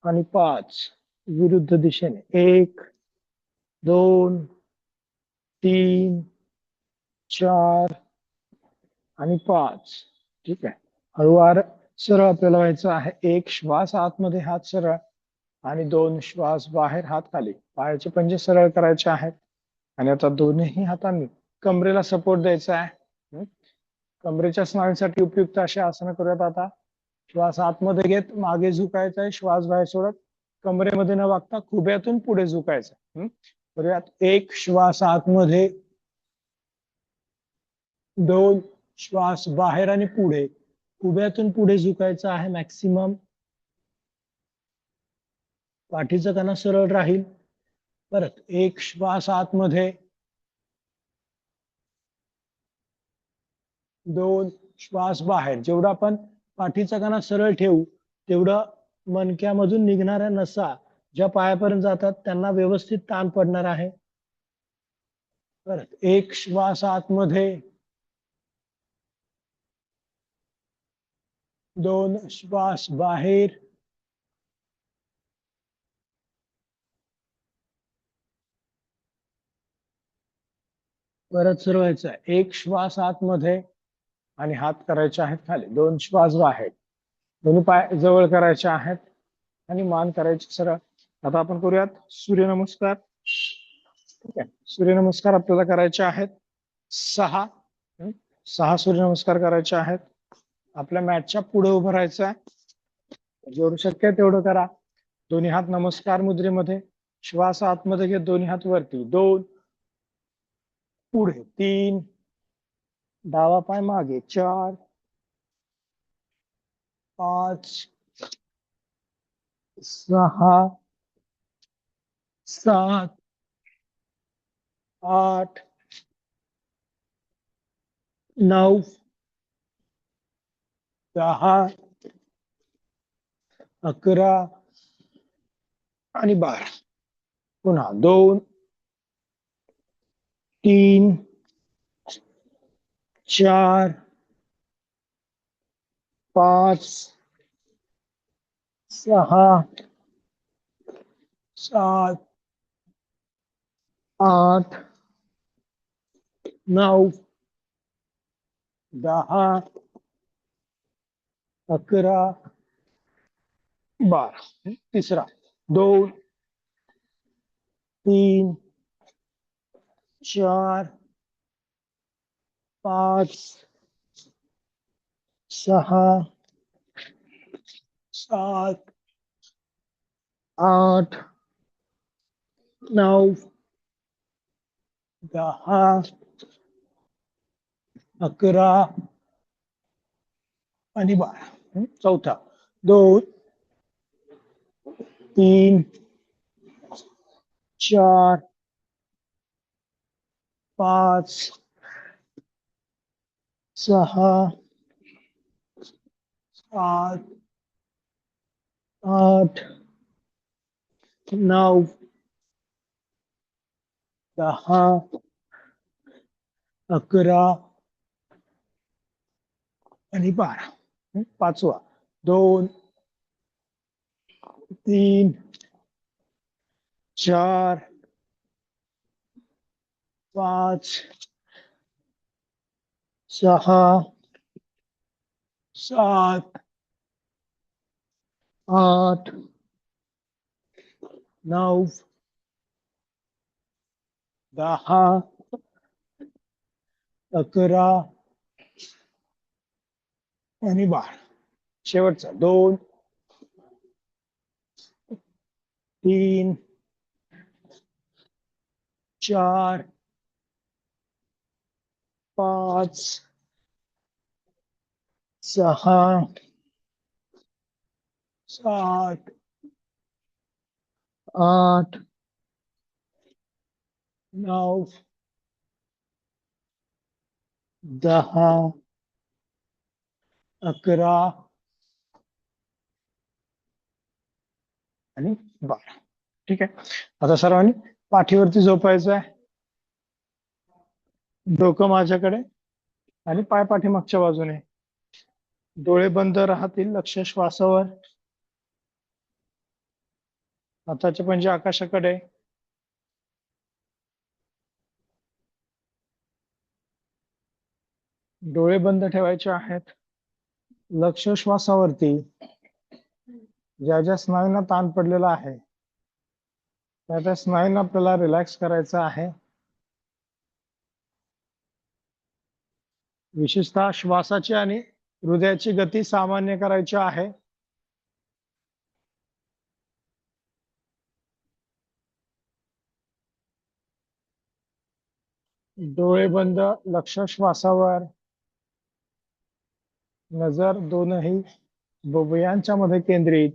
आणि 5. विरुद्ध दिशेने 1 2 3 4 आणि 5. ठीक आहे. हळूवार सरळ आपल्याला व्हायचं आहे. 1 श्वास आतमध्ये, हात सरळ, आणि 2 श्वास बाहेर, हात खाली. पायाचे पंजे सरळ करायचे आहेत. आणि आता दोन्ही हातांनी कमरेला सपोर्ट द्यायचा आहे. कमरेच्या स्नायूंसाठी उपयुक्त असे आसन करूयात. आता श्वास आतमध्ये घेत मागे झुकायचा आहे. श्वास बाहेर सोडत कमरेमध्ये न वागता खुब्यातून पुढे झुकायचं. करूयात. 1 श्वास आतमध्ये, 2 श्वास बाहेर आणि पुढे. उभ्यातून पुढे झुकायचं आहे मॅक्सिमम. पाठीचा कणा सरळ राहील. परत 1 श्वास आतमध्ये, 2 श्वास बाहेर. जेवढा आपण पाठीचा कणा सरळ ठेवू तेवढं मणक्यामधून निघणाऱ्या नसा ज्या पायापर्यंत जातात त्यांना व्यवस्थित ताण पडणार आहे. परत 1 श्वास आतमध्ये, 2 श्वास बाहेर. परत सरवायचं आहे. 1 श्वास आतमध्ये आणि हात करायचे आहेत खाली. 2 श्वास बाहेर. दोन्ही पाय जवळ करायचे आहेत आणि मान करायची सरळ. आता आपण करूयात सूर्यनमस्कार. ठीक आहे. सूर्यनमस्कार आपल्याला करायचे आहेत 6. 6 सूर्यनमस्कार करायचे आहेत. आपल्या मॅटच्या पुढे उभं राहायचं आहे. जेवढं शक्य आहे तेवढं करा. दोन्ही हात नमस्कार मुद्रेमध्ये. श्वास आतमध्ये घेत दोन्ही हात वरती. 2 पुढे. 3 डावा पाय मागे. 4 5 6 7 8 9 10 11 आणि 12. पुन्हा 2 3 4 5 6 7 8 9 10 11 12. तिसरा 2 3 4 5 6 7 8 9 10 11 आणि 12. चौथा 2 3 4 5 6 7 8 9 10 11 आणि 12. पाचवा 2 3 4 5 6 7 8 9 10 11 आणि 12. शेवटचा 2 3 4 5 6 7 8 9 10 11 आणि 12. ठीक आहे. आता सर्वांनी पाठीवरती झोपायचं आहे. डोकं माझ्याकडे आणि पाय पाठीमागच्या बाजूने. डोळे बंद राहतील. लक्ष श्वासावर. हाताचे पंजे आकाशाकडे. डोळे बंद ठेवायचे आहेत. लक्ष श्वासावरती. ज्या ज्या स्नायूंना ताण पडलेला आहे त्या त्या स्नायूंना आपल्याला रिलॅक्स करायचं आहे. विशेषतः श्वासाची आणि हृदयाची गती सामान्य करायची आहे. डोळे बंद. लक्ष श्वासावर. नजर दोनही बुबुयांच्या मध्ये केंद्रित.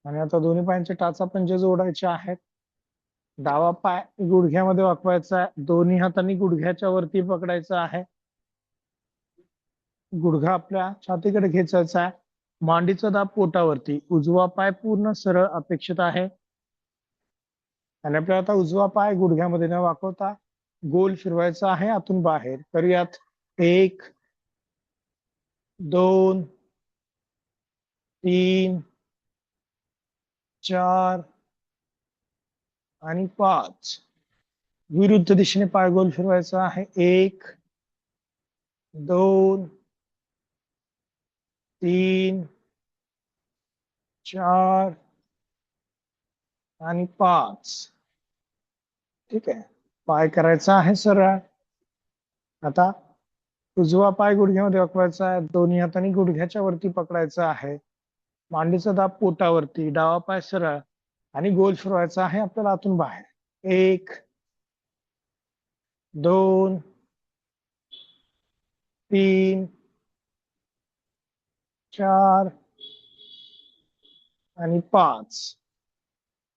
आणि आता दोन्ही पायांचे टाचा पंजे जोडायचे आहेत. डावा पाय गुडघ्यामध्ये वाकवायचा आहे. दोन्ही हातांनी गुडघ्याच्या वरती पकडायचा आहे. गुडघा आपल्या छातीकडे खेचायचा आहे. मांडीचा दाब पोटावरती. उजवा पाय पूर्ण सरळ अपेक्षित आहे. आणि आपल्याला आता उजवा पाय गुडघ्यामध्ये न वाकवता गोल फिरवायचा आहे आतून बाहेर. करूयात. 1 2 3 4 आणि 5. विरुद्ध दिशेने पाय गोल फिरवायचा आहे. 1 2 3 4 आणि 5. ठीक आहे. पाय करायचा आहे सरळ. आता उजवा पाय गुडघ्यामध्ये वाकवायचा आहे. दोन्ही हातांनी गुडघ्याच्या वरती पकडायचा आहे. मांडीचा दाब पोटावरती. डावा पाय सरळ आणि गोल फिरवायचा आहे आपल्याला आतून बाहेर. 1 2 3 4 आणि 5.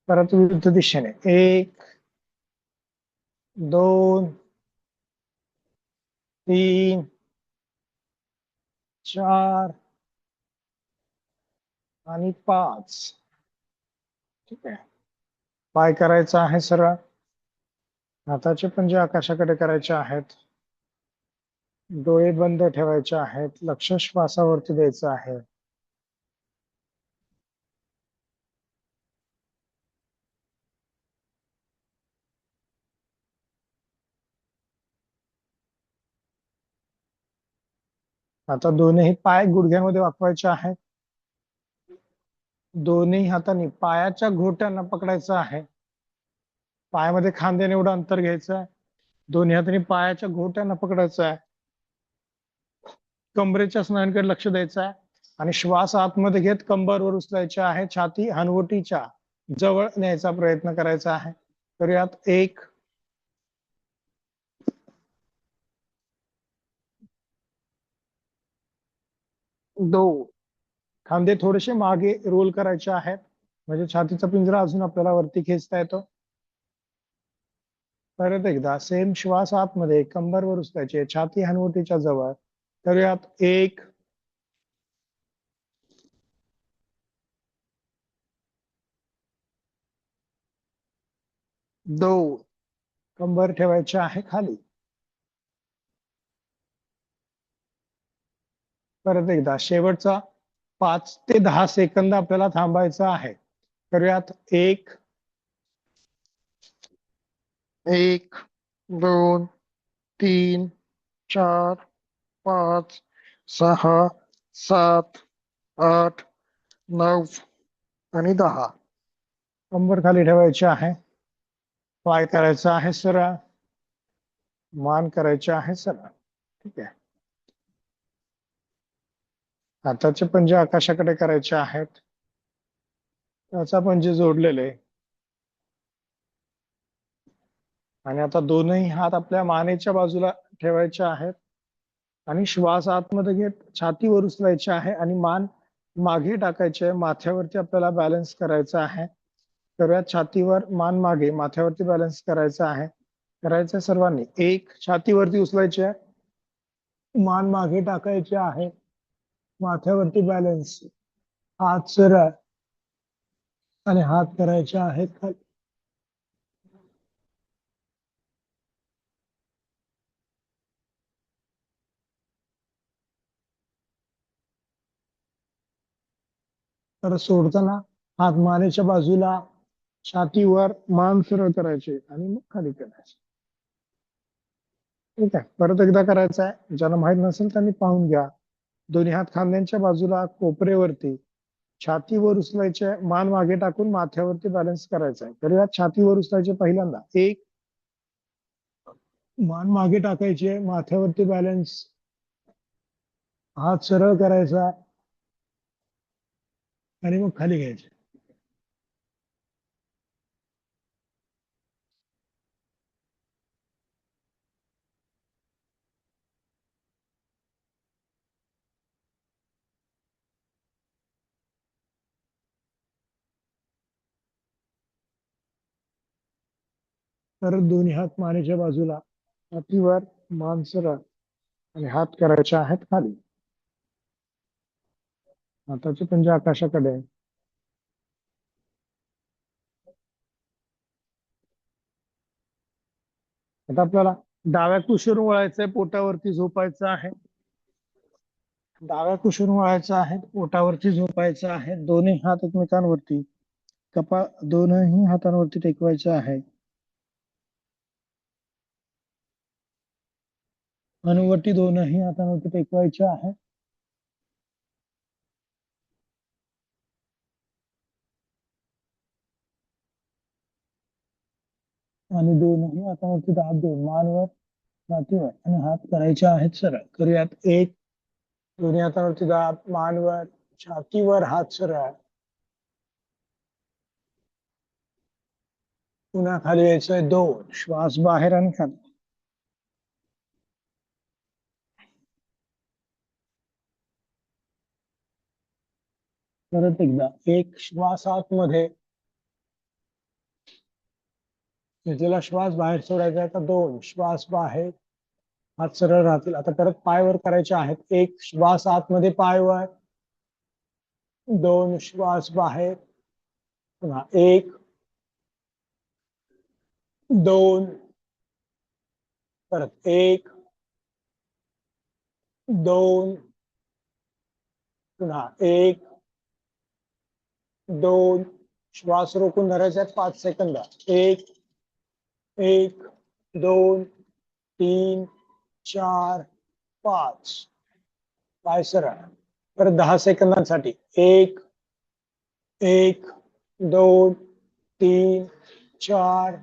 परत विरुद्ध दिशेने. 1 2 3 4 आणि 5. ठीक आहे. पाय करायचा आहे सरळ. हाताचे पंजे आकाशाकडे करायचे आहेत. डोळे बंद ठेवायचे आहेत. लक्ष श्वासावरती द्यायचं आहे. आता दोन्ही पाय गुडघ्यामध्ये वाकवायचे आहेत. दोन्ही हातांनी पायाच्या घोट्यांना पकडायचं आहे. पायामध्ये खांद्याने एवढं अंतर घ्यायचं आहे. दोन्ही हातांनी पायाच्या घोट्यांना पकडायचं आहे. कमरेच्या स्नायूंकडे लक्ष द्यायचं आहे. आणि श्वास आतमध्ये घेत कंबरवर उचलायचे आहे. छाती हनवटीच्या जवळ न्यायचा प्रयत्न करायचा आहे. करूयात. 1 2. खांदे थोडेसे मागे रोल करायचे आहेत म्हणजे छातीचा पिंजरा अजून आपल्याला वरती खेचता येतो. परत एकदा सेम श्वास आतमध्ये कंबरवर उचलायचे. छाती हनवटीच्या जवळ. करूयात. 1 2. कंबर ठेवायचे आहे खाली. परत एकदा शेवटचा 5 ते 10 सेकंद आपल्याला थांबायचं आहे. करूयात. एक, 1, 2, 3, 4, 5, 6, 7, 8, 9 आणि 10. कंबर खाली ठेवायची आहे. पाय करायचा आहे सरळ. मान करायचे आहे सरळ. ठीक आहे. हाताचे पंजे आकाशाकडे करायचे आहेत. त्याचा पंजे जोडलेले. आणि आता दोनही हात आपल्या मानेच्या बाजूला ठेवायचे आहेत आणि श्वास आतमध्ये घेत छातीवर उचलायचे आहे आणि मान मागे टाकायचे आहे. माथ्यावरती आपल्याला बॅलन्स करायचा आहे. करूयात. छातीवर, मान मागे, माथ्यावरती बॅलन्स करायचा आहे. करायचं सर्वांनी. एक, छातीवरती उचलायचे आहे, मान मागे टाकायचे आहे, माथ्यावरती बॅलन्स, हात सरळ आणि हात करायचे आहेत खाली. तर सोडताना हात मानेच्या बाजूला, छातीवर, मान सरळ करायचे आणि मग खाली करायचे. ठीक आहे. परत एकदा करायचं आहे. ज्यांना माहित नसेल त्यांनी पाहून घ्या. दोन्ही हात खांद्यांच्या बाजूला, कोपरेवरती, छातीवर उचलायचे, मान मागे टाकून माथ्यावरती बॅलन्स करायचा आहे. तर यात छातीवर उचलायचे पहिल्यांदा. एक, मान मागे टाकायचे, माथ्यावरती बॅलन्स, हात सरळ करायचा आणि मग खाली घ्यायचे. तर दोन्ही हात मानेच्या बाजूला, छातीवर, मान सरळ आणि हात करायचे आहेत खाली. हाताचे पंजे आकाशाकडे. आता आपल्याला डाव्या कुशीवर वळायचंय, पोटावरती झोपायचं आहे. डाव्या कुशीवर वळायचं आहे, पोटावरती झोपायचं आहे. दोन्ही हात एकमेकांवरती, कपाळ दोनही हातांवरती टेकवायचं आहे. हनुवटी दोनही हातांवरती टेकवायचे आहे. आणि दोनही हातांवरती दाब देऊन मानवर, छातीवर आणि हात करायचे आहेत सरळ. करूयात. एक, दोन्ही हातांवरती दाब, मानवर, छातीवर, हात सरळ. पुन्हा खाली यायचंय. दोन, श्वास बाहेर आणि खाली. परत एकदा. एक, श्वास आतमध्ये, घेतलेला श्वास बाहेर सोडायचा आहे. तर दोन, श्वास बाहेर, हात सरळ राहतील. आता परत पायवर करायचे आहेत. एक, श्वास आतमध्ये, पायवर, दोन, श्वास बाहेर, पुन्हा एक, दोन, परत एक, दोन, पुन्हा एक, दोन, श्वास रोखून धरायचा 5 सेकंद. एक, एक, दोन, तीन, चार, पाच. पाय सरळ. परत 10 सेकंदांसाठी. एक, एक, दोन, तीन, चार,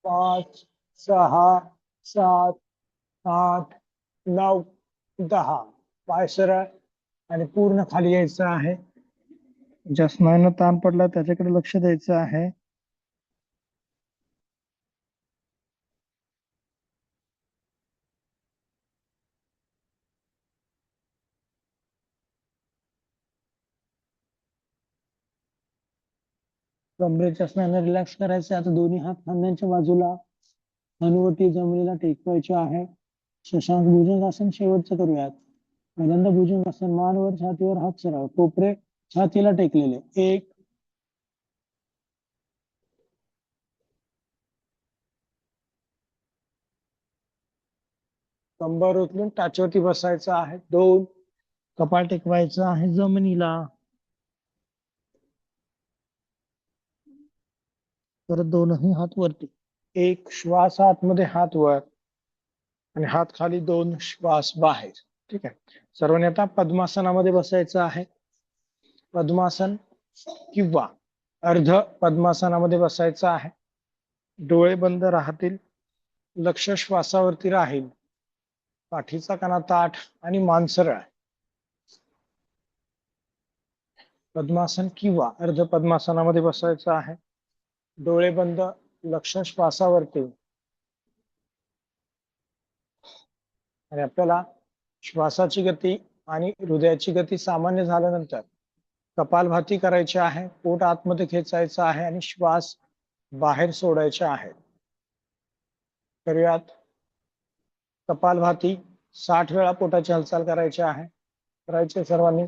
पाच, सहा, सात, आठ, 9, 10. पाय सरळ आणि पूर्ण खाली यायचं आहे. ज्या स्नायूंना ताण पडला त्याच्याकडे लक्ष द्यायचं आहे. कमरेच्या स्नायूंना रिलॅक्स करायचे. आता दोन्ही हात खांद्यांच्या बाजूला, हनुवटी जमिनीला टेकवायचे आहे. शशांक भुजंगासन शेवटचं करूयात. पहिल्यांदा भुजंगासन, मानवर, छातीवर, हात सरळ, कोपरे छातीला टेकलेले. एक, कंबर उचलून टाचेवरती बसायचं आहे. दोन, कपाळ टेकवायचं आहे जमिनीला. परत दोनही हात वरती. एक श्वास आतमध्ये, हात वर, आणि हात खाली, दोन श्वास बाहेर. ठीक आहे. सर्वांनी आता पद्मासनामध्ये बसायचं आहे. पद्मासन किंवा अर्ध पद्मासनामध्ये बसायचं आहे. डोळे बंद राहतील, लक्ष श्वासावरती राहील, पाठीचा कणा ताठ आणि मान सरळ. पद्मासन किंवा अर्ध पद्मासनामध्ये बसायचं आहे. डोळे बंद, लक्ष श्वासावरती. आणि आपल्याला श्वासाची गती आणि हृदयाची गती सामान्य झाल्यानंतर कपालभाती करायची आहे. पोट आतमध्ये खेचायचं आहे आणि श्वास बाहेर सोडायचे आहे. करूयात. कपालभाती 60 वेळा पोटाची हालचाल करायची आहे. करायचे सर्वांनी.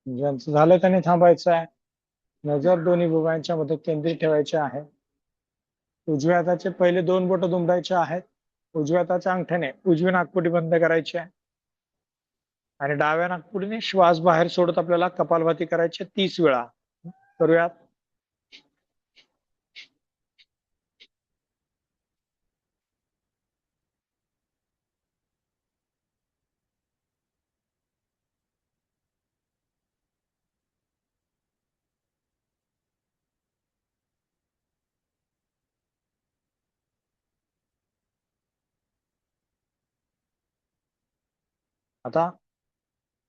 ज्यांचं झालं त्यांनी थांबायचं आहे. नजर दोन्ही भुवयांच्या मध्ये केंद्रित ठेवायची आहे. उजव्या हाताचे पहिले दोन बोट दुमडायचे आहेत. उजव्या हाताच्या अंगठ्याने उजवी नाकपुडी बंद करायची आहे आणि डाव्या नाकपुडीने श्वास बाहेर सोडत आपल्याला कपालभाती करायची 30 वेळा. करूयात. आता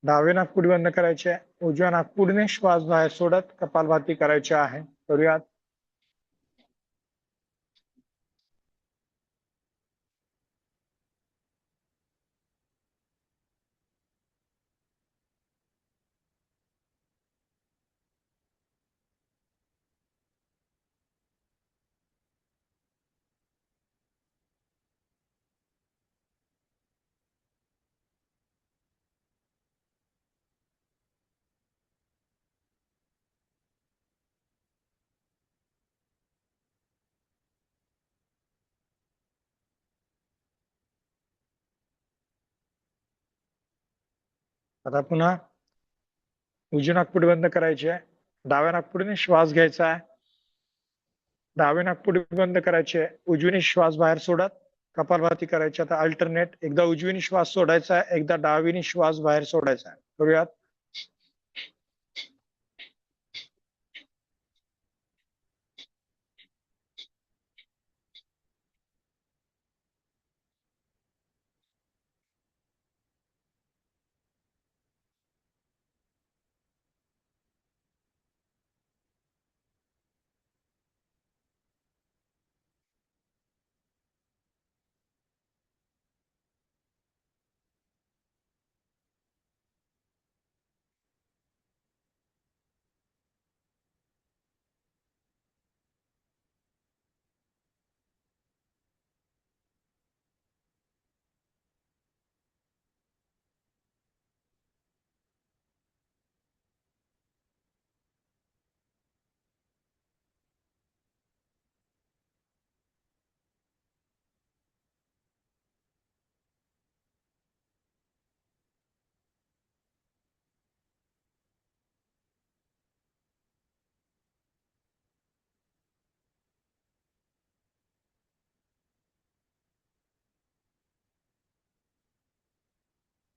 डावे नाकपुडी बंद करायची आहे. उजव्या नाकपुडीने श्वास बाहेर सोडत कपालभाती करायची आहे. करूयात. आता पुन्हा उजवी नाकपुडी बंद करायची आहे. डाव्या नाकपुडीने श्वास घ्यायचा आहे. डावी नाकपुडी बंद करायची आहे. उजवीने श्वास बाहेर सोडत कपालभाती करायची. आता अल्टरनेट, एकदा उजवीने श्वास सोडायचा आहे, एकदा डावीने श्वास बाहेर सोडायचा आहे. करूयात.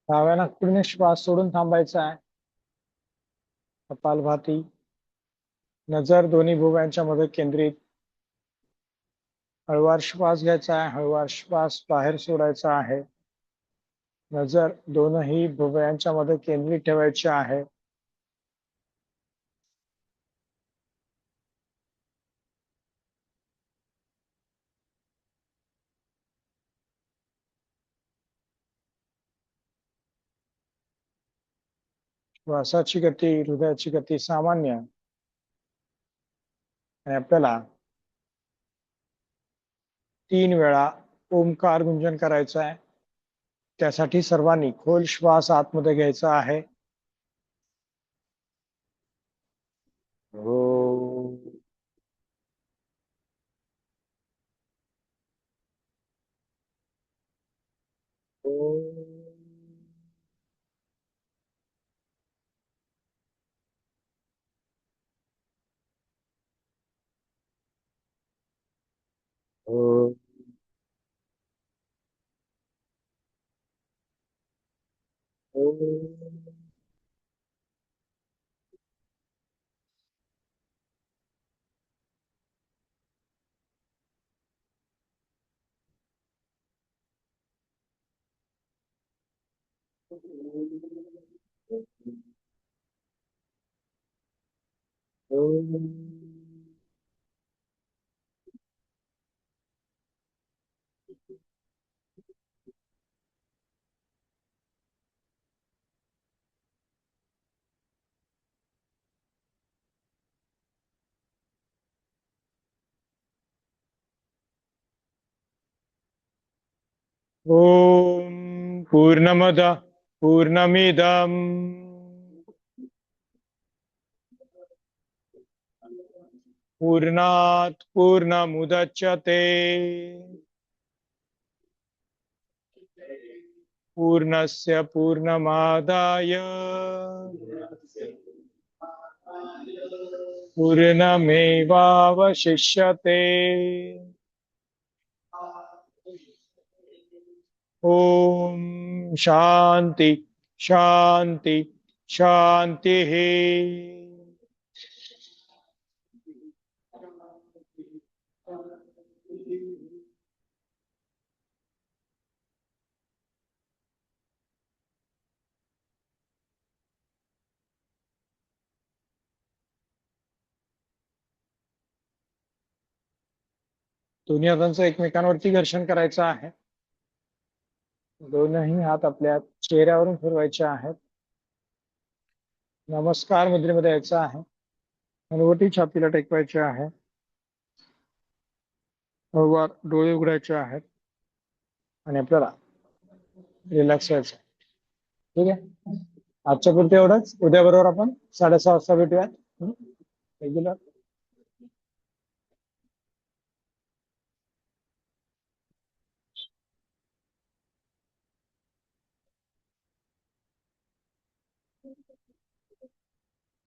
डाव्या नाकपुडीने श्वास सोडून थांबायचा आहे. कपालभाती. नजर दोन्ही भुवयांच्या मध्ये केंद्रित. हळूवार श्वास घ्यायचा आहे, हळूवार श्वास बाहेर सोडायचा आहे. नजर दोनही भुवयांच्या मध्ये केंद्रित ठेवायची आहे. श्वासाची गती, हृदयाची गती सामान्य. आणि आपल्याला 3 वेळा ओमकार गुंजन करायचं आहे. त्यासाठी सर्वांनी खोल श्वास आतमध्ये घ्यायचा आहे. ओ. ओ. ओ. ओम पूर्णमद पूर्णमिदम पूर्णात पूर्णमुदच्यते पूर्णस्य पूर्णमादाय पूर्णमेवावशिष्यते. ओम शांति शांति शांति. दोन्ही हातांचं एकमेकांवरती घर्षण करायचं आहे. दोनही हात आपल्या चेहऱ्यावरून फिरवायचे आहेत. नमस्कार मुद्रेमध्ये यायचं आहे. हनुवटी छातीला टेकवायचे आहे. हळूवार डोळे उघडायचे आहेत आणि आपल्याला रिलॅक्स व्हायचं. ठीक आहे, आजच्या पुरते एवढंच. उद्या बरोबर आपण 6:30 वाजता भेटूयात रेग्युलर.